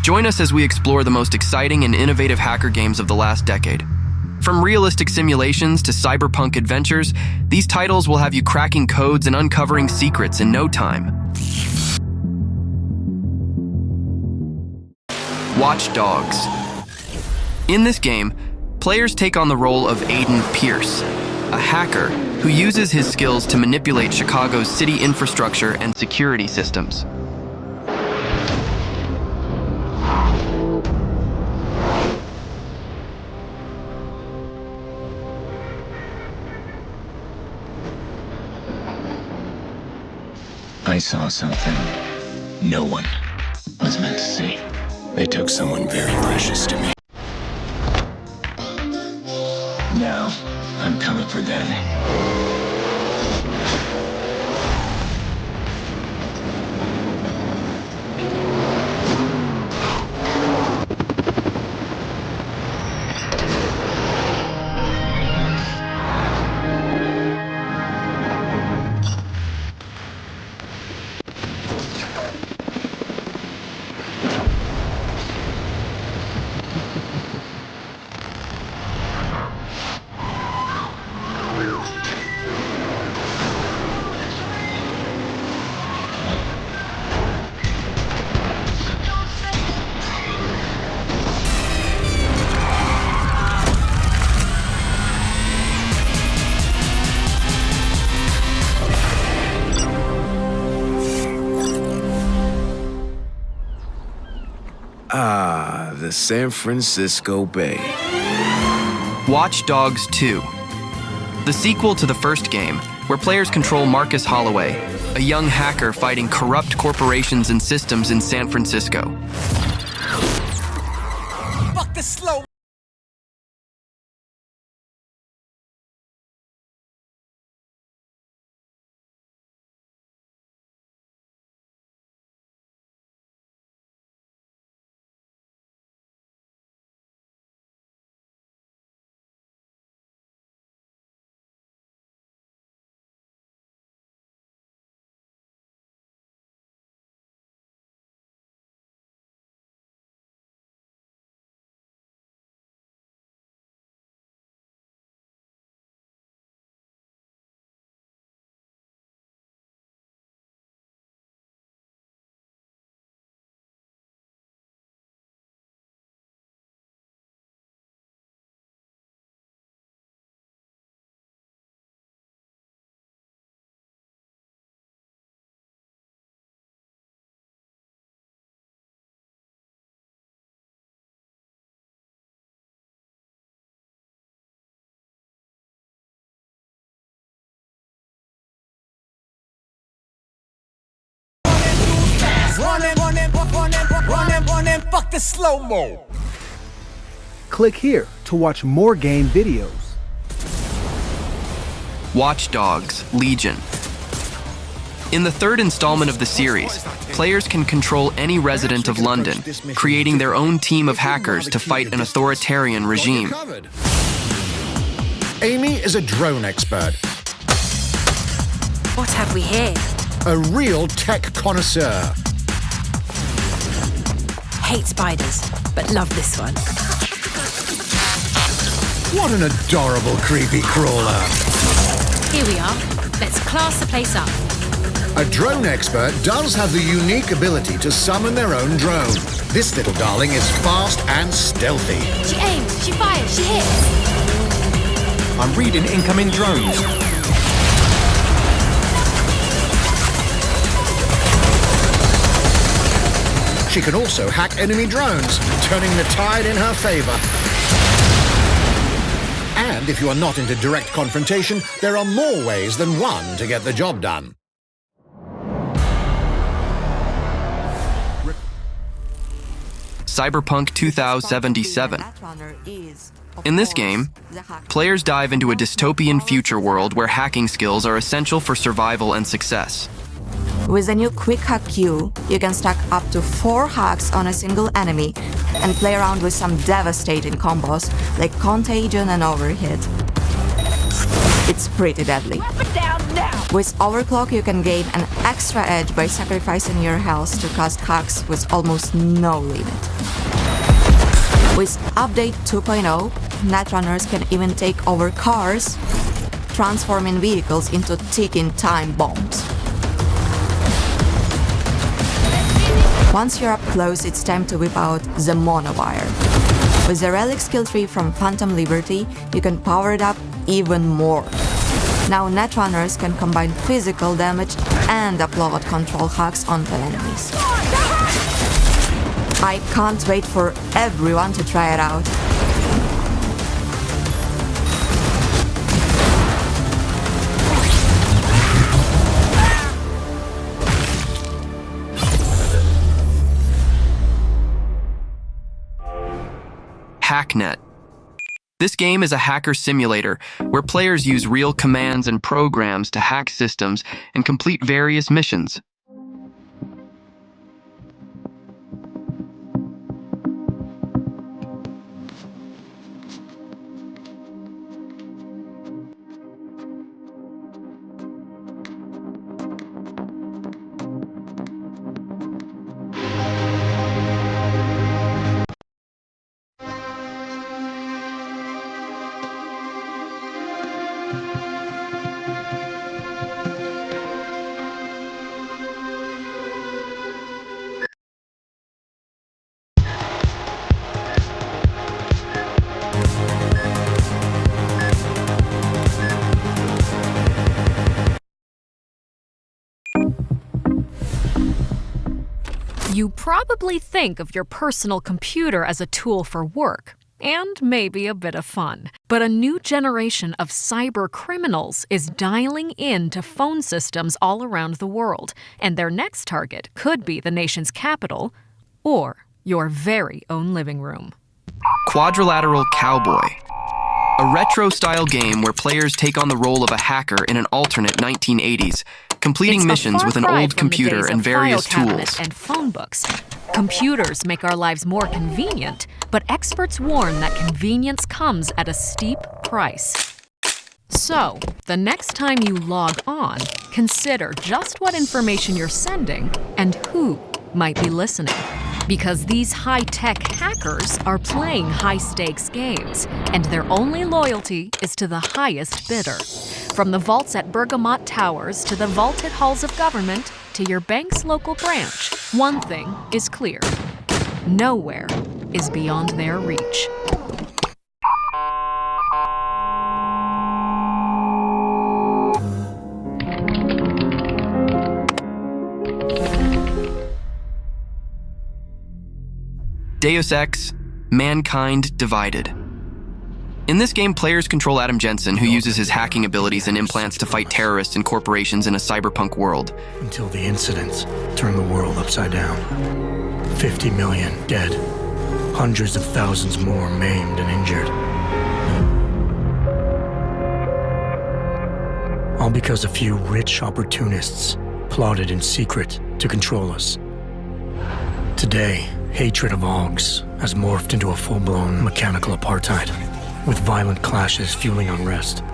Join us as we explore the most exciting and innovative hacker games of the last decade. From realistic simulations to cyberpunk adventures, these titles will have you cracking codes and uncovering secrets in no time. Watch Dogs. In this game, players take on the role of Aiden Pierce, a hacker who uses his skills to manipulate Chicago's city infrastructure and security systems. I saw something no one was meant to see. They took someone very precious to me. Now, I'm coming for them. The San Francisco Bay. Watch Dogs 2. The sequel to the first game, where players control Marcus Holloway, a young hacker fighting corrupt corporations and systems in San Francisco. Fuck the slow. Running, fuck the slow-mo. Click here to watch more game videos. Watch Dogs Legion. In the third installment of the series, players can control any resident of London, creating their own team of hackers to fight an authoritarian regime. Amy is a drone expert. What have we here? A real tech connoisseur. Hate spiders, but love this one. What an adorable creepy crawler. Here we are. Let's class the place up. A drone expert does have the unique ability to summon their own drone. This little darling is fast and stealthy. She aims, she fires, she hits. I'm reading incoming drones. She can also hack enemy drones, turning the tide in her favor. And if you are not into direct confrontation, there are more ways than one to get the job done. Cyberpunk 2077. In this game, players dive into a dystopian future world where hacking skills are essential for survival and success. With the new Quick Hack queue, you can stack up to 4 hacks on a single enemy and play around with some devastating combos like Contagion and Overhit. It's pretty deadly. With Overclock, you can gain an extra edge by sacrificing your health to cast hacks with almost no limit. With Update 2.0, netrunners can even take over cars, transforming vehicles into ticking time bombs. Once you're up close, it's time to whip out the Monowire. With the Relic skill tree from Phantom Liberty, you can power it up even more. Now netrunners can combine physical damage and upload control hacks onto enemies. I can't wait for everyone to try it out. Hacknet. This game is a hacker simulator where players use real commands and programs to hack systems and complete various missions. You probably think of your personal computer as a tool for work, and maybe a bit of fun. But a new generation of cyber criminals is dialing into phone systems all around the world, and their next target could be the nation's capital or your very own living room. Quadrilateral Cowboy. A retro-style game where players take on the role of a hacker in an alternate 1980s, completing missions with an old computer and various tools. And phone books. Computers make our lives more convenient, but experts warn that convenience comes at a steep price. So, the next time you log on, consider just what information you're sending and who might be listening. Because these high-tech hackers are playing high-stakes games, and their only loyalty is to the highest bidder. From the vaults at Bergamot Towers to the vaulted halls of government to your bank's local branch, one thing is clear. Nowhere is beyond their reach. Deus Ex: Mankind Divided. In this game, players control Adam Jensen, who uses his hacking abilities and implants to fight terrorists and corporations in a cyberpunk world. Until the incidents turned the world upside down. 50 million dead. Hundreds of thousands more maimed and injured. All because a few rich opportunists plotted in secret to control us. Today, hatred of Augs has morphed into a full-blown mechanical apartheid, with violent clashes fueling unrest.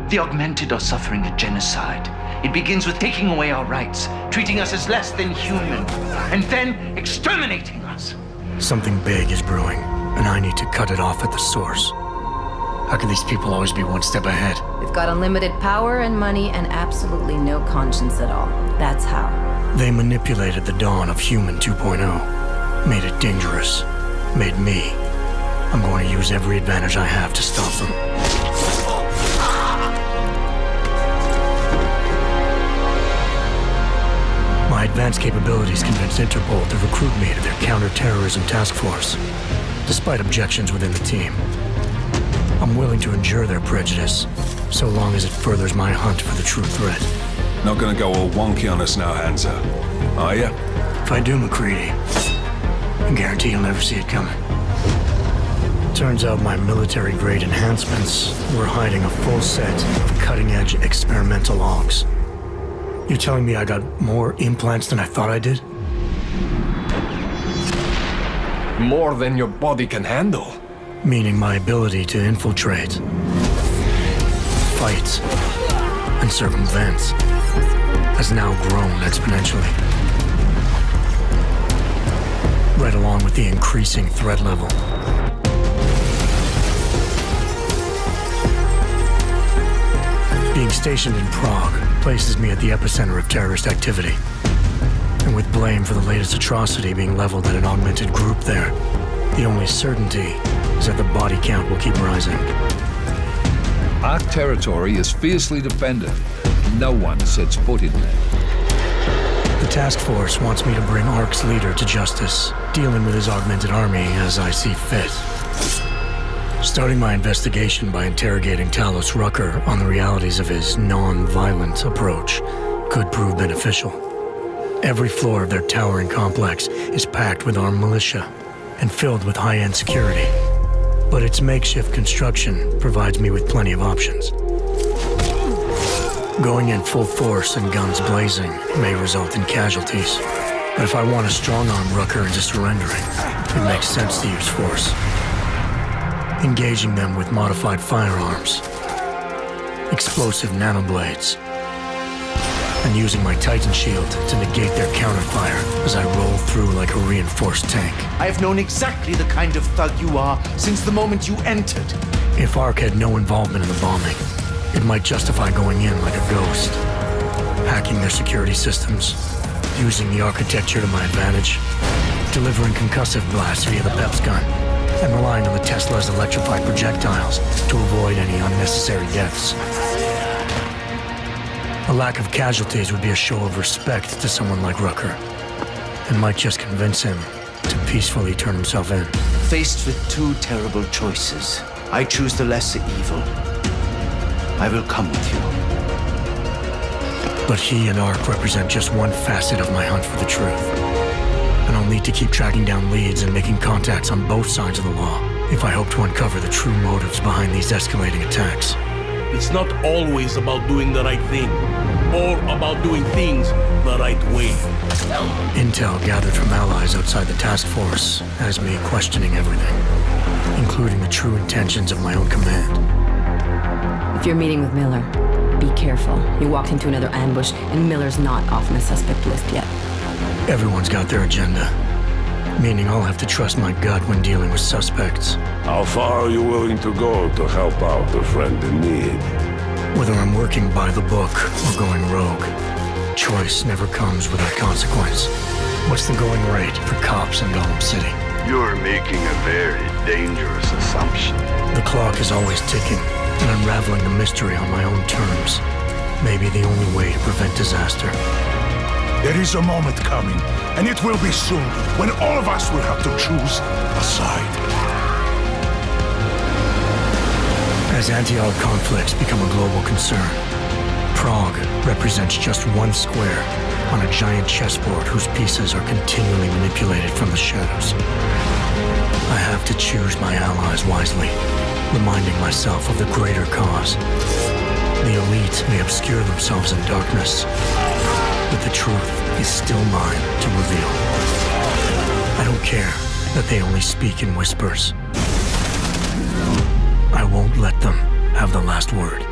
The augmented are suffering a genocide. It begins with taking away our rights, treating us as less than human, and then exterminating us. Something big is brewing, and I need to cut it off at the source. How can these people always be one step ahead? We've got unlimited power and money and absolutely no conscience at all. That's how. They manipulated the dawn of Human 2.0, made it dangerous, made me. I'm going to use every advantage I have to stop them. My advanced capabilities convinced Interpol to recruit me to their counter-terrorism task force, despite objections within the team. I'm willing to endure their prejudice, so long as it furthers my hunt for the true threat. Not gonna go all wonky on us now, Hansa, are ya? If I do, McCready, I guarantee you'll never see it coming. Turns out my military-grade enhancements were hiding a full set of cutting-edge experimental logs. You're telling me I got more implants than I thought I did? More than your body can handle. Meaning my ability to infiltrate, fights and circumvents has now grown exponentially. Right along with the increasing threat level. Being stationed in Prague places me at the epicenter of terrorist activity. And with blame for the latest atrocity being leveled at an augmented group there, the only certainty is that the body count will keep rising. Our territory is fiercely defended. No one sets foot in there. The task force wants me to bring ARC's leader to justice, dealing with his augmented army as I see fit. Starting my investigation by interrogating Talos Rucker on the realities of his non-violent approach could prove beneficial. Every floor of their towering complex is packed with armed militia and filled with high-end security. But its makeshift construction provides me with plenty of options. Going in full force and guns blazing may result in casualties. But if I want to strong-arm Rucker into surrendering, it makes sense to use force. Engaging them with modified firearms, explosive nanoblades, and using my Titan shield to negate their counterfire as I roll through like a reinforced tank. I have known exactly the kind of thug you are since the moment you entered. If ARC had no involvement in the bombing, it might justify going in like a ghost, hacking their security systems, using the architecture to my advantage, delivering concussive blasts via the PEPS gun, and relying on the Tesla's electrified projectiles to avoid any unnecessary deaths. A lack of casualties would be a show of respect to someone like Rucker, and might just convince him to peacefully turn himself in. Faced with two terrible choices, I choose the lesser evil. I will come with you. But he and ARC represent just one facet of my hunt for the truth. And I'll need to keep tracking down leads and making contacts on both sides of the law if I hope to uncover the true motives behind these escalating attacks. It's not always about doing the right thing, or about doing things the right way. Intel gathered from allies outside the task force has me questioning everything, including the true intentions of my own command. If you're meeting with Miller, be careful. You walked into another ambush, and Miller's not off the suspect list yet. Everyone's got their agenda, meaning I'll have to trust my gut when dealing with suspects. How far are you willing to go to help out a friend in need? Whether I'm working by the book or going rogue, choice never comes without consequence. What's the going rate for cops in Gotham City? You're making a very dangerous assumption. The clock is always ticking, and unraveling the mystery on my own terms may be the only way to prevent disaster. There is a moment coming, and it will be soon, when all of us will have to choose a side. As anti-ARC conflicts become a global concern, Prague represents just one square on a giant chessboard whose pieces are continually manipulated from the shadows. I have to choose my allies wisely, reminding myself of the greater cause. The elite may obscure themselves in darkness, but the truth is still mine to reveal. I don't care that they only speak in whispers. I won't let them have the last word.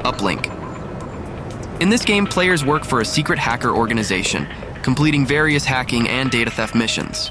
Uplink. In this game, players work for a secret hacker organization, completing various hacking and data theft missions.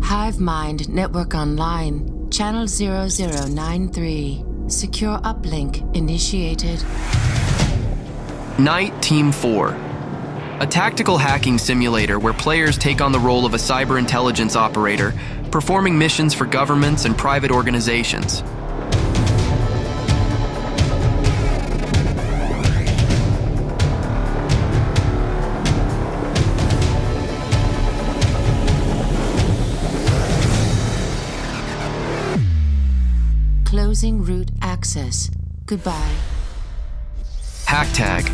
Hive Mind Network Online. Channel 0093. Secure uplink initiated. NITE Team 4. A tactical hacking simulator where players take on the role of a cyber intelligence operator, performing missions for governments and private organizations. Closing route access. Goodbye. Hacktag,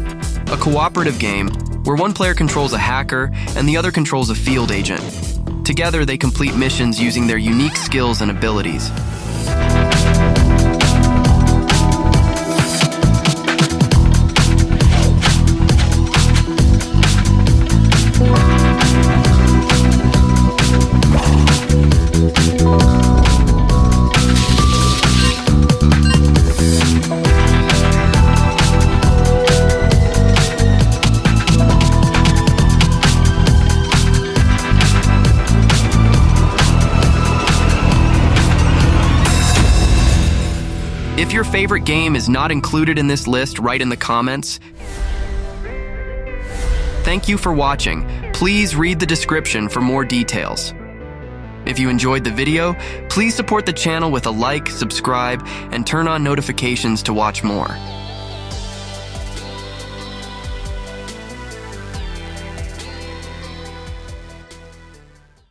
a cooperative game where one player controls a hacker and the other controls a field agent. Together, they complete missions using their unique skills and abilities. If your favorite game is not included in this list, write in the comments. Thank you for watching. Please read the description for more details. If you enjoyed the video, please support the channel with a like, subscribe, and turn on notifications to watch more.